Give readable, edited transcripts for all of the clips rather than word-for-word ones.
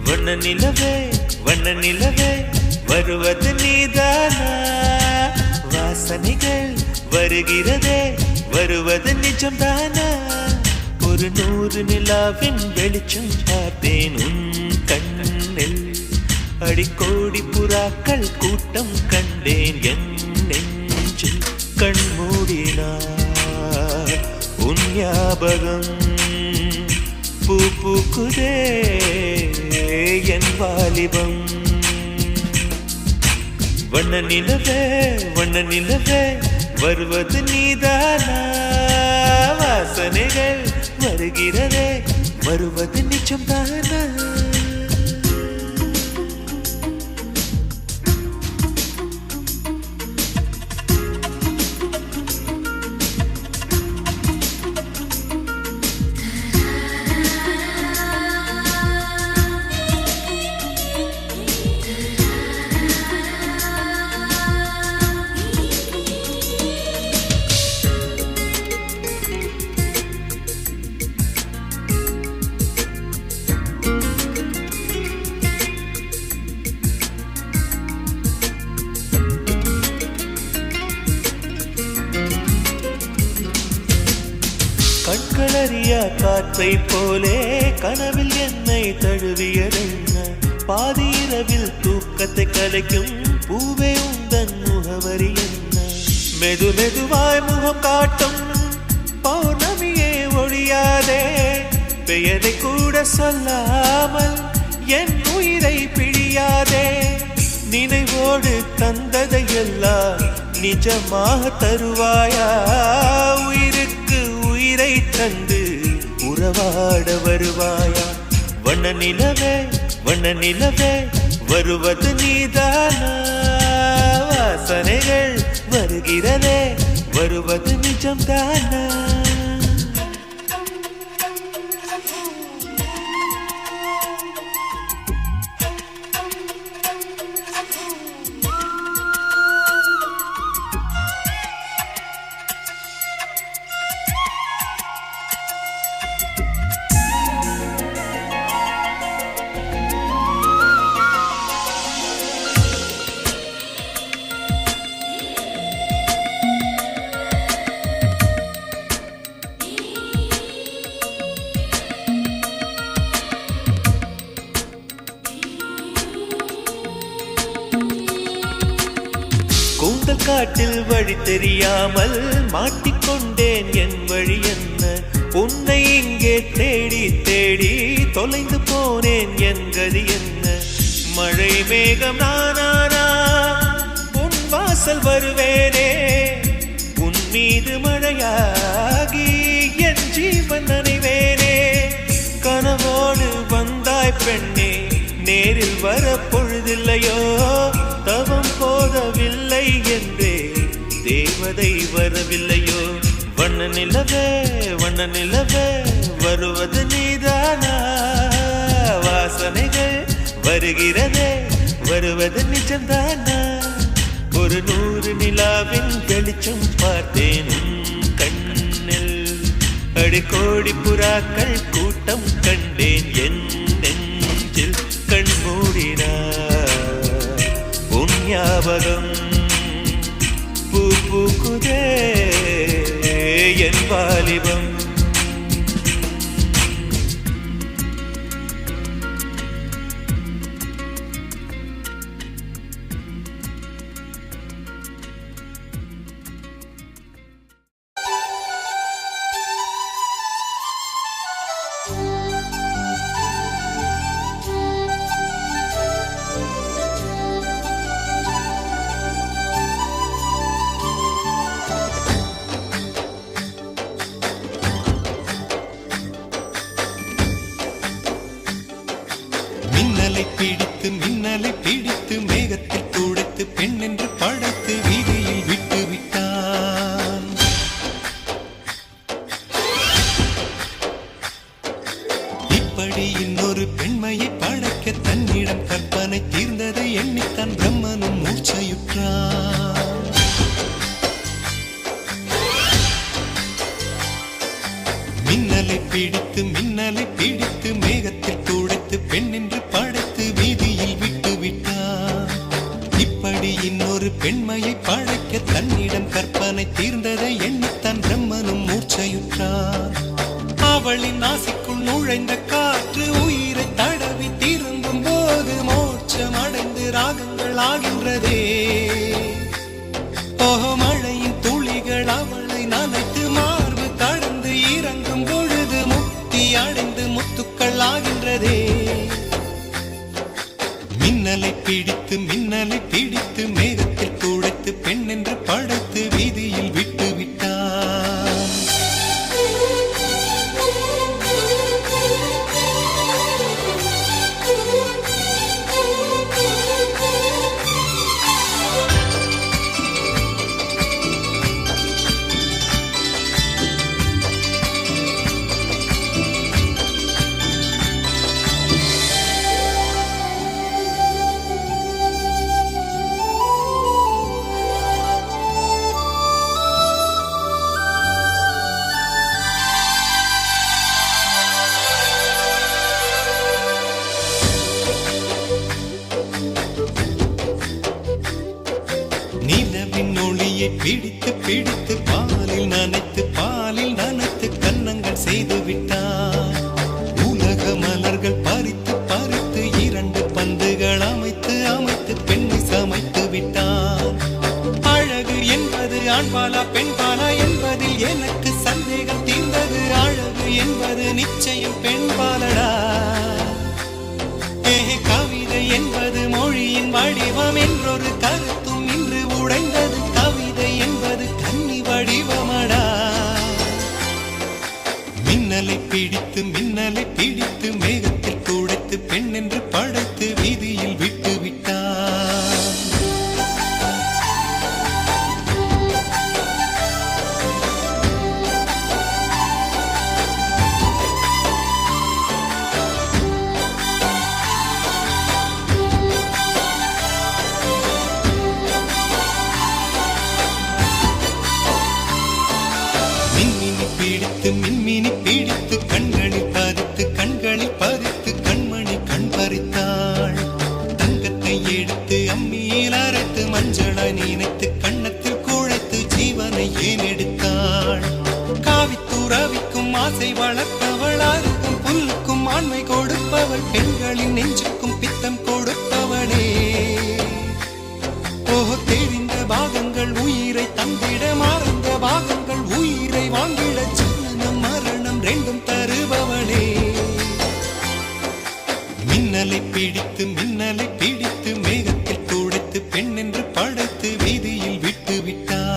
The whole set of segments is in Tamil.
வண்ண நிலவே வண்ண நிலவே வருவது நீதானா? வாசனைகள் வருகிறதே வருவது நிஜம்தானா? ஒரு 100 நிலாவின் வெளிச்சம் பார்த்தேன் உன் கண்ணில். அடிக்கோடி புறாக்கள் கூட்டம் கண்டேன் என் நெஞ்சில். கண் மூடினார் உன் ஞாபகம் பூ பூக்குதே என் வாலிபம். வண்ண நிலவே வண்ண நிலவே வருவது நீதானா? வாசனைகள் வருகிறதே வருவது நிஜம்தானா? கண்களறியா காற்றை போலே கனவில் என்னை தழுவியதென்ன? பாதி இரவில் தூக்கத்தை கலைக்கும் பூவே உந்தன் முகவரி என்ன? மெது மெதுவாய் முகம் காட்டும் பௌர்ணமியே ஒழியாதே. பெயரை கூட சொல்லாமல் என் உயிரை பிழியாதே. நினைவோடு தந்ததை எல்லாம் நிஜமாக தருவாயா? உயிருக்கு உயிரை தந்து உறவாட வருவாயா? வண்ண நிலவே வண்ண நிலவே வருவது நீதானா? வாசனைகள் வருகிறதே வருவது நிஜம்தானா? கூந்தல் காட்டில் வழி தெரியாமல் மாட்டிக்கொண்டேன் என் வழி என்ன? உன்னை இங்கே தேடி தேடி தொலைந்து போனேன் என் கதி என்ன? மழை மேகம் நானானா உன் வாசல் வருவேனே. உன் மீது மழையாகி என் ஜீவன் நனைவேனே. கனவோடு வந்தாய் பெண்ணே நேரில் வர பொழுதில்லையோ? தவம் போதவில்லை என்றே தேவதை வரவில்லையோ? வண்ண நிலவே வண்ண நிலவே வருவது நீதானா? வாசனைகள் வருகிறதே வருவது நிஜம்தானா? ஒரு 100 நிலாவின் வெளிச்சம் பார்த்தேன் உன் கண்ணில். அடிக்கோடி புறாக்கள் கூட்டம் கண்டேன் என் நெஞ்சில். கண் மூடினார் உன் ஞாபகம் பூ பூக்குதே என் வாலிபம். தேடி இன்னொரு பெண்மையை படைக்க தன்னிடம் கற்பனை தீர்ந்ததை எண்ணித்தான் பிரம்மனும் மூர்ச்சையுற்றார். அவளின் ஆசைக்குள் நுழைந்த காற்று உயிரை தடவி திரும்பும் போது மோட்சம் அடைந்து ராகங்கள் ஆகின்றதே. ஓஹோ, மழையின் துளிகள் அவளை நனைத்து மார்பு கடந்து இறங்கும் பொழுது முக்தி அடைந்து முத்துக்கள் ஆகின்றதே. மின்னலை பிடித்து மேகத்தில் துடைத்து பெண் என்று படைத்து வீதியில் விட்டு விட்டான். நிலவின் ஒளியை பிடித்து பாலில் நனைத்து கன்னங்கள் செய்து விட்டார். உலக மலர்கள் பறித்து இரண்டு பந்துகள் அமைத்து பெண்ணை சமைத்து விட்டார். அழகு என்பது ஆண்பாலா பெண்பாலா என்பதில் எனக்கு சந்தேகம் தீர்ந்தது. அழகு என்பது நிச்சயம் பெண்பாலடா. கவிதை என்பது மொழியின் வடிவம் என்றொரு கருத்தும் இன்று உடைந்தது. கவிதை என்பது கன்னி வடிவமடா. மின்னலை பிடித்து மேகத்தில் துடைத்து பெண் என்று படைத்து வீதியில் விட்டு விட்டார். மின்மினி பிடித்து கண்களில் பதித்து கண்மணி கண் பறித்தாள். தங்கத்தை எடுத்து அம்மியில் அரைத்து மஞ்சளாய் நினைத்து கண்ணத்தில் குழைத்து ஜீவனை ஏன் எடுத்தாள். காவித்துறவிக்கும் ஆசை வளர்ப்பவள், அருகும் புல்லுக்கும் ஆண்மை கொடுப்பவள், பெண்களின் நெஞ்சுக்கும் பித்தம் கொடுப்பவளே. ஓஹோ, தெரிந்த பாகங்கள் உயிரை தந்திட மறந்த பாகங்கள் உயிரை வாங்கிட மரணம் ரெண்டும் தருபவளே. மின்னலை பிடித்து மேகத்தில் துடைத்து பெண் என்று படைத்து வீதியில் விட்டு விட்டான்.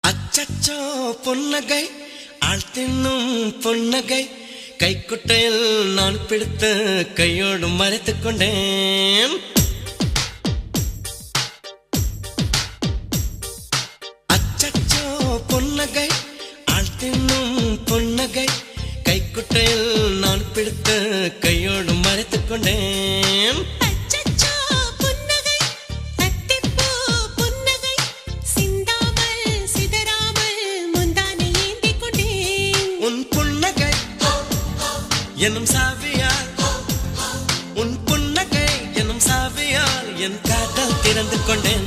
அச்சச்சோ பொன்னகை, ஆள் தின்னும் பொன்னகை, கைக்குட்டையில் நான் பிடித்து கையோடு மறைத்துக் கொண்டேன். அச்சச்சோ பொன்னகை, ஆள் தின்னும் பொன்னகை, கைக்குட்டையில் நான் பிடித்து கையோடு மறைத்துக் கொண்டேன். எனும் சாவியால், உன் புன்னகை எனும் சாவியால் என் காதல் திறந்து கொண்டேன்.